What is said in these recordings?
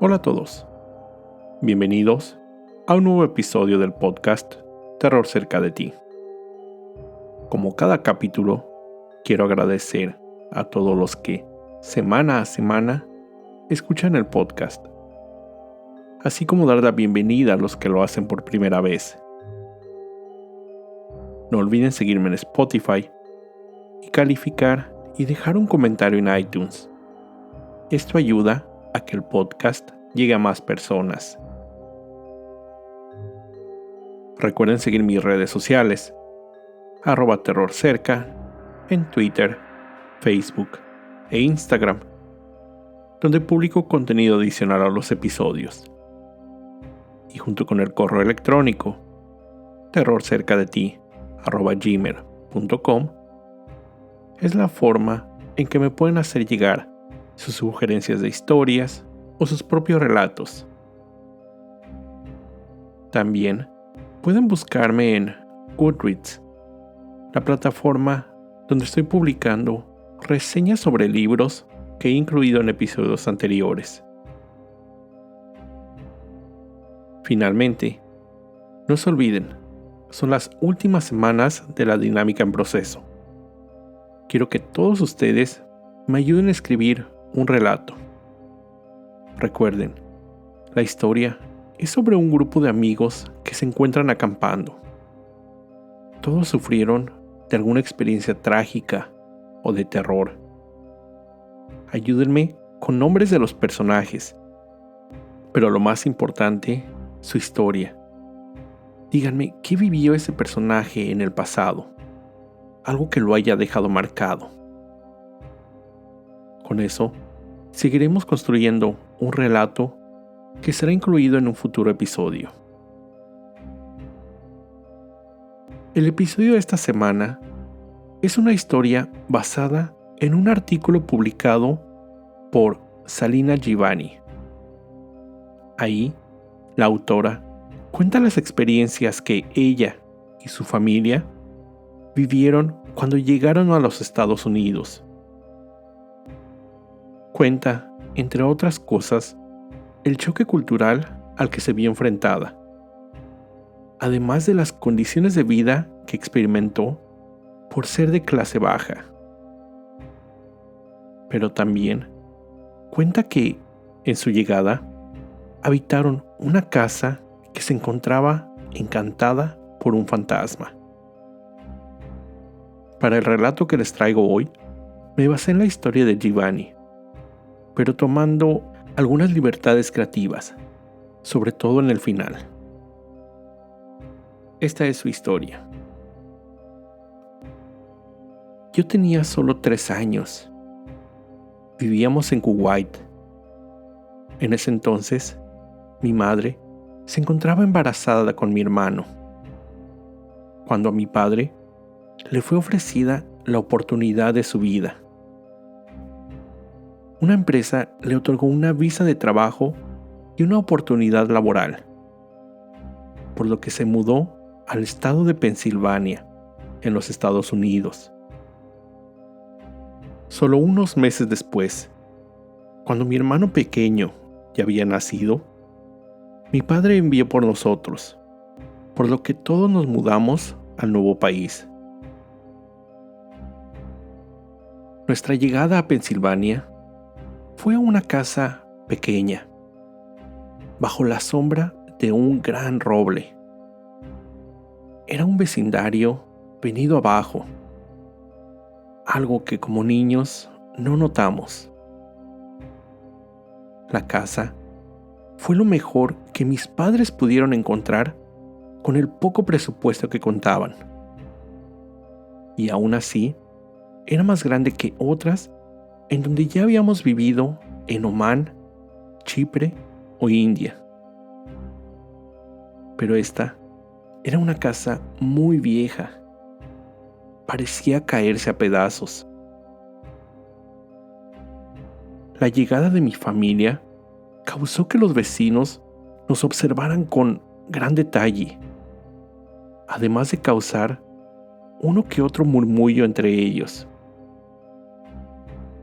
Hola a todos, bienvenidos a un nuevo episodio del podcast Terror cerca de ti. Como cada capítulo, quiero agradecer a todos los que, semana a semana, escuchan el podcast, así como dar la bienvenida a los que lo hacen por primera vez. No olviden seguirme en Spotify y calificar y dejar un comentario en iTunes. Esto ayuda a que el podcast llegue a más personas. Recuerden seguir mis redes sociales, @terrorcerca, en Twitter, Facebook e Instagram, donde publico contenido adicional a los episodios. Y junto con el correo electrónico, terrorcercadeti@gmail.com, es la forma en que me pueden hacer llegar sus sugerencias de historias o sus propios relatos. También pueden buscarme en Goodreads, la plataforma donde estoy publicando reseñas sobre libros que he incluido en episodios anteriores. Finalmente, no se olviden, son las últimas semanas de la dinámica en proceso. Quiero que todos ustedes me ayuden a escribir un relato. Recuerden, la historia es sobre un grupo de amigos que se encuentran acampando. Todos sufrieron de alguna experiencia trágica o de terror. Ayúdenme con nombres de los personajes, pero lo más importante, su historia. Díganme qué vivió ese personaje en el pasado, algo que lo haya dejado marcado. Con eso, seguiremos construyendo un relato que será incluido en un futuro episodio. El episodio de esta semana es una historia basada en un artículo publicado por Salina Givani. Ahí, la autora cuenta las experiencias que ella y su familia vivieron cuando llegaron a los Estados Unidos. Cuenta, entre otras cosas, el choque cultural al que se vio enfrentada, además de las condiciones de vida que experimentó por ser de clase baja. Pero también cuenta que, en su llegada, habitaron una casa que se encontraba encantada por un fantasma. Para el relato que les traigo hoy, me basé en la historia de Givani, pero tomando algunas libertades creativas, sobre todo en el final. Esta es su historia. Yo tenía solo 3 años. Vivíamos en Kuwait. En ese entonces, mi madre se encontraba embarazada con mi hermano, cuando a mi padre le fue ofrecida la oportunidad de su vida. Una empresa le otorgó una visa de trabajo y una oportunidad laboral, por lo que se mudó al estado de Pensilvania, en los Estados Unidos. Solo unos meses después, cuando mi hermano pequeño ya había nacido, mi padre envió por nosotros, por lo que todos nos mudamos al nuevo país. Nuestra llegada a Pensilvania fue a una casa pequeña, bajo la sombra de un gran roble. Era un vecindario venido abajo, algo que como niños no notamos. La casa fue lo mejor que mis padres pudieron encontrar con el poco presupuesto que contaban. Y aún así, era más grande que otras en donde ya habíamos vivido en Omán, Chipre o India. Pero esta era una casa muy vieja. Parecía caerse a pedazos. La llegada de mi familia causó que los vecinos nos observaran con gran detalle, además de causar uno que otro murmullo entre ellos.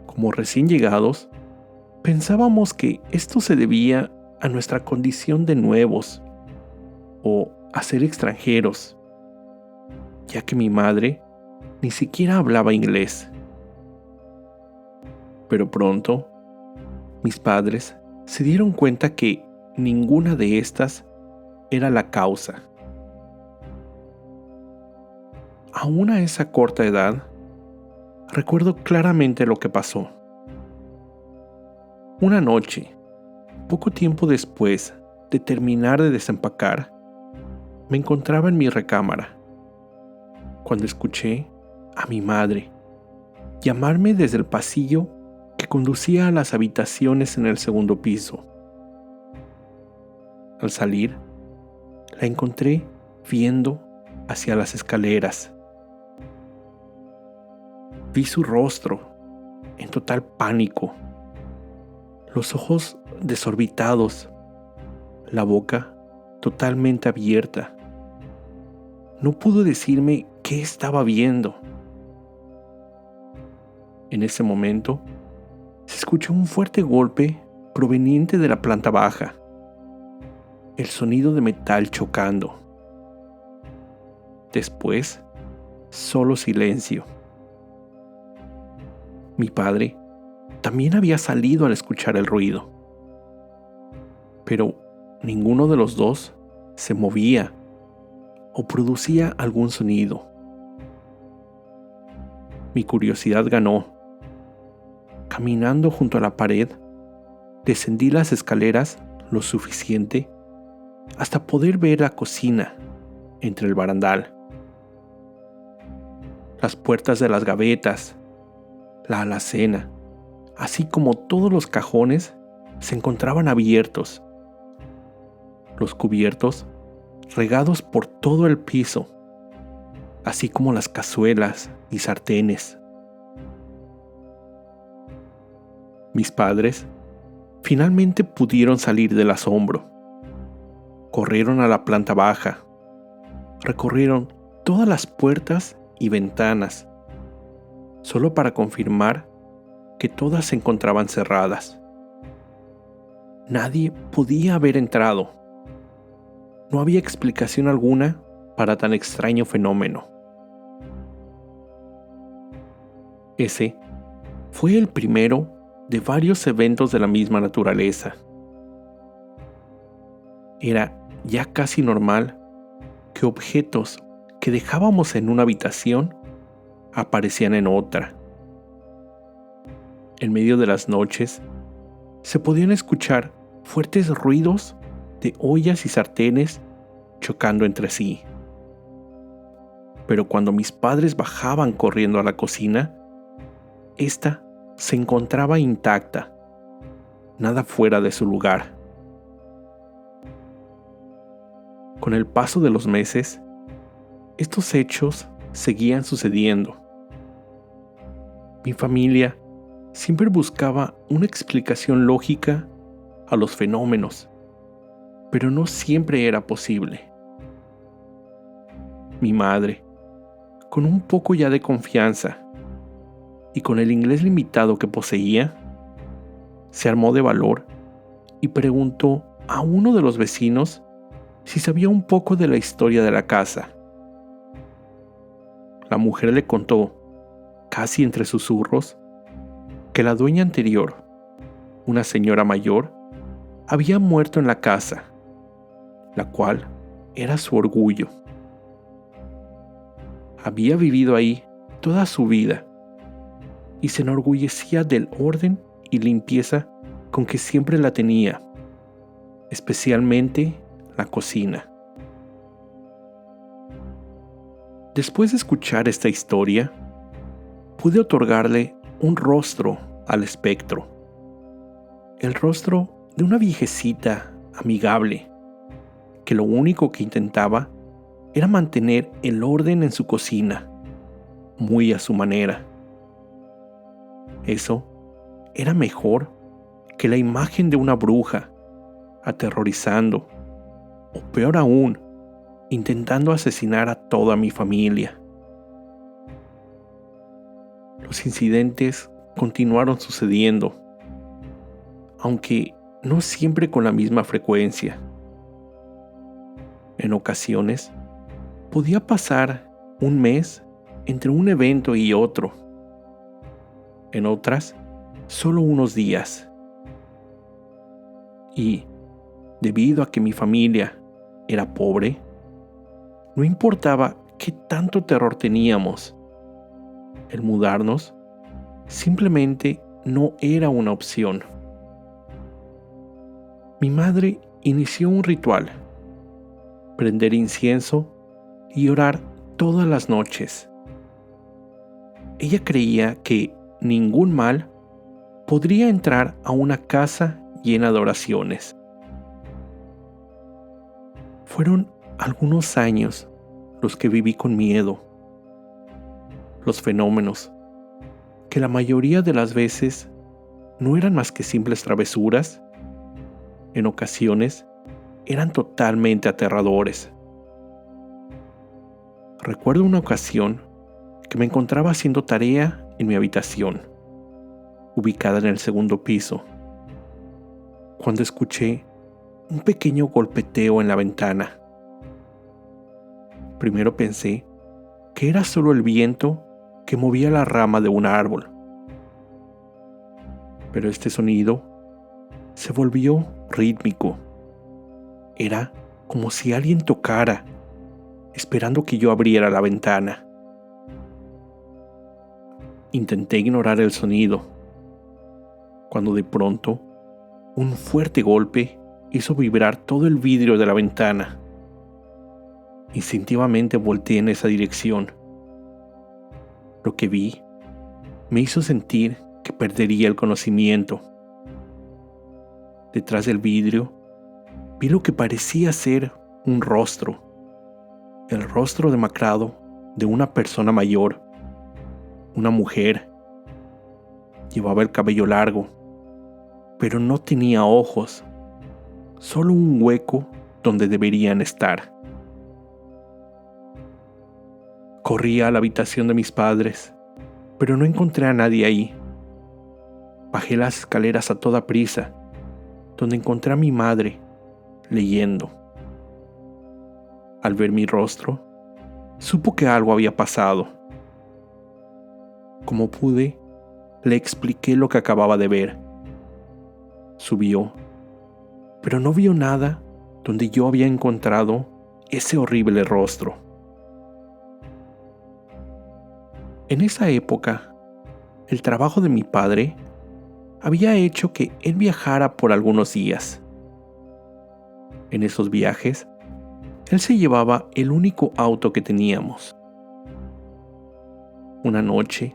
Como recién llegados, Pensábamos que esto se debía a nuestra condición de nuevos o a ser extranjeros, ya que mi madre ni siquiera hablaba inglés. Pero pronto, mis padres se dieron cuenta que ninguna de estas era la causa. Aún a esa corta edad, recuerdo claramente lo que pasó. Una noche, poco tiempo después de terminar de desempacar, me encontraba en mi recámara, cuando escuché a mi madre llamarme desde el pasillo que conducía a las habitaciones en el segundo piso. Al salir, la encontré viendo hacia las escaleras. Vi su rostro en total pánico, los ojos desorbitados, la boca totalmente abierta. No pudo decirme qué estaba viendo. En ese momento, se escuchó un fuerte golpe proveniente de la planta baja, el sonido de metal chocando. Después, solo silencio. Mi padre también había salido al escuchar el ruido, pero ninguno de los dos se movía o producía algún sonido. Mi curiosidad ganó. Caminando junto a la pared, descendí las escaleras lo suficiente hasta poder ver la cocina entre el barandal, las puertas de las gavetas, la alacena, así como todos los cajones se encontraban abiertos, los cubiertos regados por todo el piso, así como las cazuelas y sartenes. Mis padres finalmente pudieron salir del asombro. Corrieron a la planta baja, recorrieron todas las puertas y ventanas, solo para confirmar que todas se encontraban cerradas. Nadie podía haber entrado. No había explicación alguna para tan extraño fenómeno. Ese fue el primero de varios eventos de la misma naturaleza. Era ya casi normal que objetos que dejábamos en una habitación aparecían en otra. En medio de las noches, se podían escuchar fuertes ruidos de ollas y sartenes chocando entre sí. Pero cuando mis padres bajaban corriendo a la cocina, esta se encontraba intacta, nada fuera de su lugar. Con el paso de los meses, estos hechos seguían sucediendo. Mi familia siempre buscaba una explicación lógica a los fenómenos, pero no siempre era posible. Mi madre, con un poco ya de confianza y con el inglés limitado que poseía, se armó de valor y preguntó a uno de los vecinos si sabía un poco de la historia de la casa. La mujer le contó, casi entre susurros, que la dueña anterior, una señora mayor, había muerto en la casa, la cual era su orgullo. Había vivido ahí toda su vida y se enorgullecía del orden y limpieza con que siempre la tenía, especialmente la cocina. Después de escuchar esta historia, pude otorgarle un rostro al espectro. El rostro de una viejecita amigable, que lo único que intentaba era mantener el orden en su cocina, muy a su manera. Eso era mejor que la imagen de una bruja, aterrorizando, o peor aún, intentando asesinar a toda mi familia. Los incidentes continuaron sucediendo. aunque no siempre con la misma frecuencia. En ocasiones, podía pasar un mes entre un evento y otro. En otras, solo unos días. Y, debido a que mi familia era pobre, no importaba qué tanto terror teníamos, el mudarnos simplemente no era una opción. Mi madre inició un ritual: prender incienso y orar todas las noches. Ella creía que ningún mal podría entrar a una casa llena de oraciones. Fueron algunos años los que viví con miedo. Los fenómenos, que la mayoría de las veces no eran más que simples travesuras, en ocasiones eran totalmente aterradores. Recuerdo una ocasión que me encontraba haciendo tarea en mi habitación, ubicada en el segundo piso, cuando escuché un pequeño golpeteo en la ventana. Primero pensé que era solo el viento que movía la rama de un árbol, pero este sonido se volvió rítmico. Era como si alguien tocara, esperando que yo abriera la ventana. Intenté ignorar el sonido, cuando de pronto un fuerte golpe hizo vibrar todo el vidrio de la ventana. Instintivamente volteé en esa dirección. Lo que vi me hizo sentir que perdería el conocimiento. Detrás del vidrio vi lo que parecía ser un rostro, el rostro demacrado de una persona mayor, una mujer. Llevaba el cabello largo, pero no tenía ojos, solo un hueco donde deberían estar. Corrí a la habitación de mis padres, pero no encontré a nadie ahí. Bajé las escaleras a toda prisa, donde encontré a mi madre, leyendo. Al ver mi rostro, supo que algo había pasado. Como pude, le expliqué lo que acababa de ver. Subió, pero no vio nada donde yo había encontrado ese horrible rostro. En esa época, el trabajo de mi padre había hecho que él viajara por algunos días. En esos viajes, él se llevaba el único auto que teníamos. Una noche,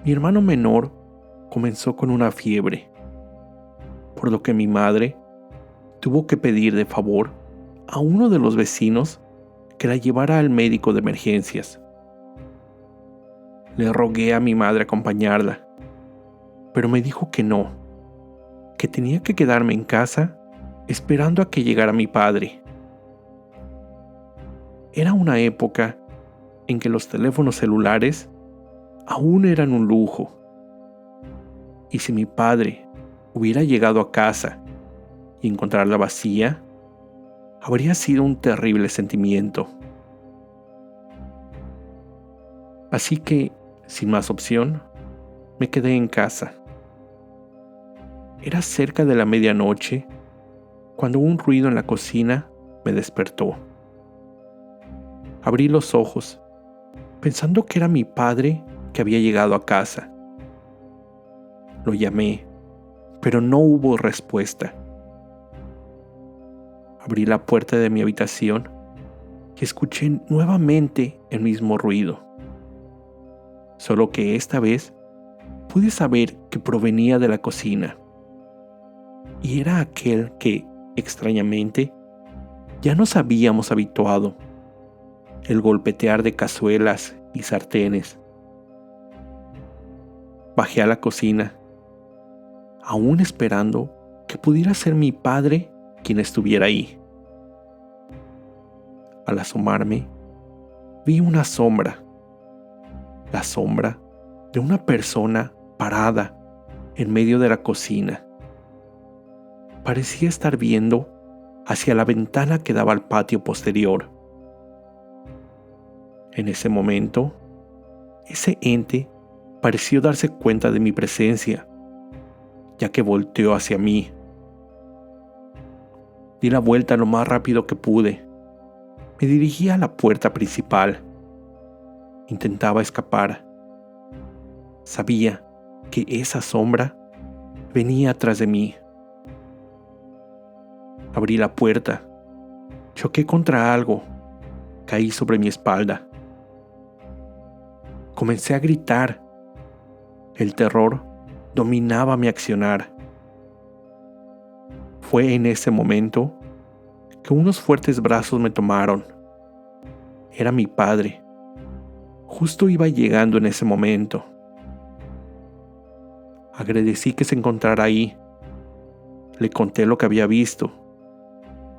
mi hermano menor comenzó con una fiebre, por lo que mi madre tuvo que pedir de favor a uno de los vecinos que la llevara al médico de emergencias. Le rogué a mi madre acompañarla, pero me dijo que no, que tenía que quedarme en casa esperando a que llegara mi padre. Era una época en que los teléfonos celulares aún eran un lujo. Y si mi padre hubiera llegado a casa y encontrarla vacía, habría sido un terrible sentimiento. Así que, sin más opción, me quedé en casa. Era cerca de la medianoche cuando un ruido en la cocina me despertó. Abrí los ojos, pensando que era mi padre que había llegado a casa. Lo llamé, pero no hubo respuesta. Abrí la puerta de mi habitación y escuché nuevamente el mismo ruido. Solo que esta vez pude saber que provenía de la cocina. Y era aquel que, extrañamente, ya nos habíamos habituado: el golpetear de cazuelas y sartenes. Bajé a la cocina, aún esperando que pudiera ser mi padre quien estuviera ahí. Al asomarme, vi una sombra, la sombra de una persona parada en medio de la cocina. parecía estar viendo hacia la ventana que daba al patio posterior. En ese momento, ese ente pareció darse cuenta de mi presencia, ya que volteó hacia mí. Di la vuelta lo más rápido que pude. Me dirigí a la puerta principal. Intentaba escapar. Sabía que esa sombra venía atrás de mí. Abrí la puerta. Choqué contra algo. Caí sobre mi espalda. Comencé a gritar. El terror dominaba mi accionar. Fue en ese momento que unos fuertes brazos me tomaron. Era mi padre. Justo iba llegando en ese momento. Agradecí que se encontrara ahí. Le conté lo que había visto.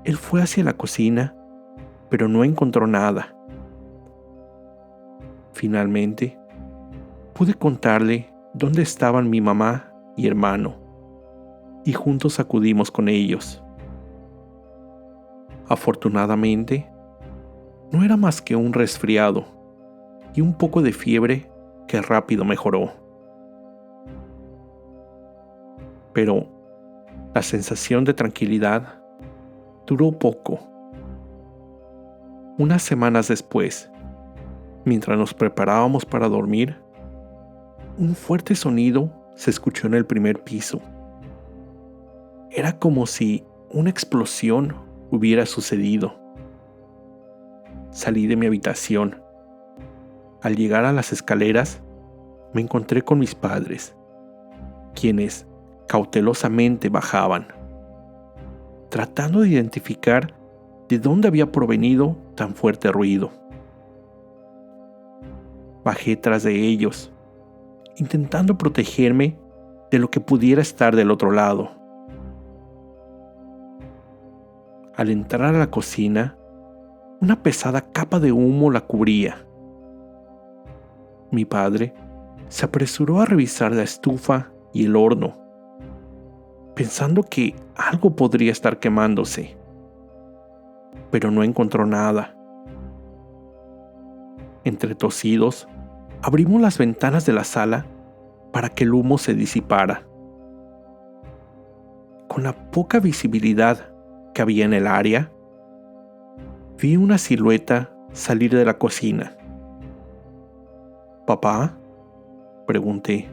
Él fue hacia la cocina, pero no encontró nada. Finalmente, pude contarle dónde estaban mi mamá y hermano, y juntos acudimos con ellos. Afortunadamente, no era más que un resfriado y un poco de fiebre que rápido mejoró. Pero la sensación de tranquilidad duró poco. Unas semanas después, mientras nos preparábamos para dormir, un fuerte sonido se escuchó en el primer piso. Era como si una explosión hubiera sucedido. Salí de mi habitación. Al llegar a las escaleras, me encontré con mis padres, quienes cautelosamente bajaban, tratando de identificar de dónde había provenido tan fuerte ruido. Bajé tras de ellos, intentando protegerme de lo que pudiera estar del otro lado. Al entrar a la cocina, una pesada capa de humo la cubría. Mi padre se apresuró a revisar la estufa y el horno, pensando que algo podría estar quemándose, pero no encontró nada. Entre tosidos, abrimos las ventanas de la sala para que el humo se disipara. Con la poca visibilidad que había en el área, vi una silueta salir de la cocina. ¿Papá?, pregunté.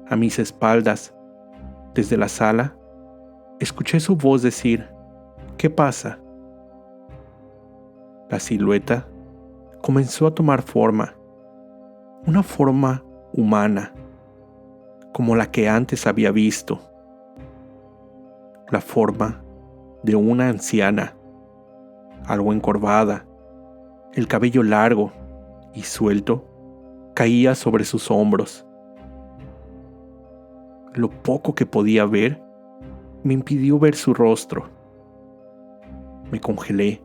A mis espaldas, desde la sala, escuché su voz decir: ¿qué pasa? La silueta comenzó a tomar forma, una forma humana, como la que antes había visto. La forma de una anciana, algo encorvada. El cabello largo y suelto caía sobre sus hombros. Lo poco que podía ver me impidió ver su rostro. Me congelé.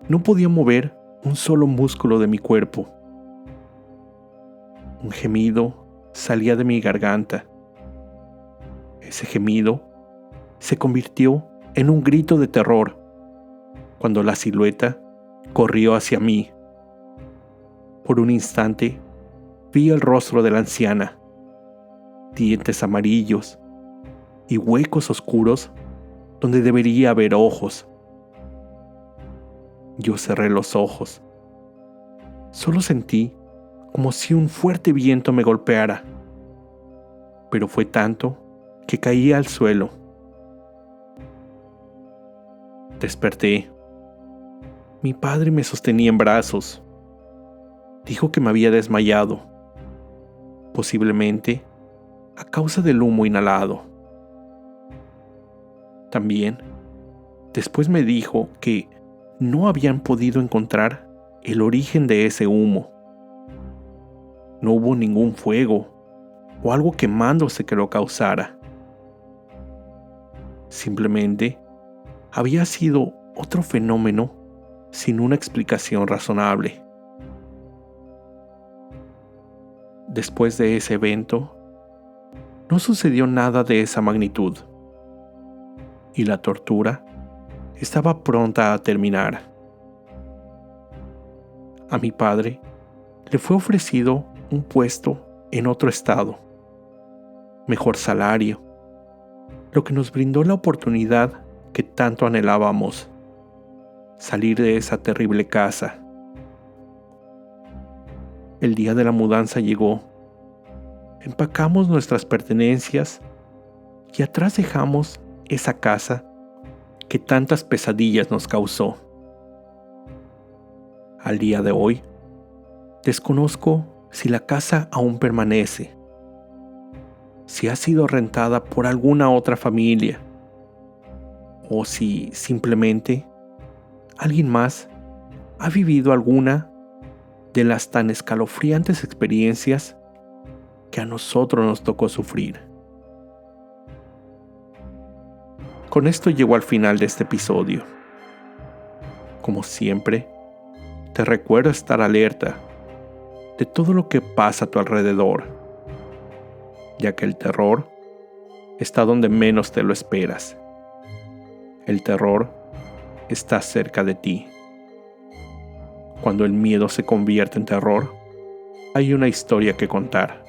No podía mover un solo músculo de mi cuerpo. Un gemido salía de mi garganta. Ese gemido se convirtió en un grito de terror cuando la silueta corrió hacia mí. Por un instante vi el rostro de la anciana, dientes amarillos y huecos oscuros donde debería haber ojos. Yo cerré los ojos. Solo sentí como si un fuerte viento me golpeara, pero fue tanto que caí al suelo. Desperté. Mi padre me sostenía en brazos. Dijo que me había desmayado, posiblemente a causa del humo inhalado. También, después me dijo que no habían podido encontrar el origen de ese humo. No hubo ningún fuego o algo quemándose que lo causara. Simplemente había sido otro fenómeno sin una explicación razonable. Después de ese evento, no sucedió nada de esa magnitud. y la tortura estaba pronta a terminar. A mi padre le fue ofrecido un puesto en otro estado, mejor salario, lo que nos brindó la oportunidad que tanto anhelábamos, salir de esa terrible casa. El día de la mudanza llegó. Empacamos nuestras pertenencias y atrás dejamos esa casa que tantas pesadillas nos causó. Al día de hoy, desconozco si la casa aún permanece, si ha sido rentada por alguna otra familia, o si simplemente alguien más ha vivido alguna de las tan escalofriantes experiencias que a nosotros nos tocó sufrir. Con esto llego al final de este episodio. Como siempre, te recuerdo estar alerta de todo lo que pasa a tu alrededor, ya que el terror está donde menos te lo esperas. El terror está cerca de ti. Cuando el miedo se convierte en terror, hay una historia que contar.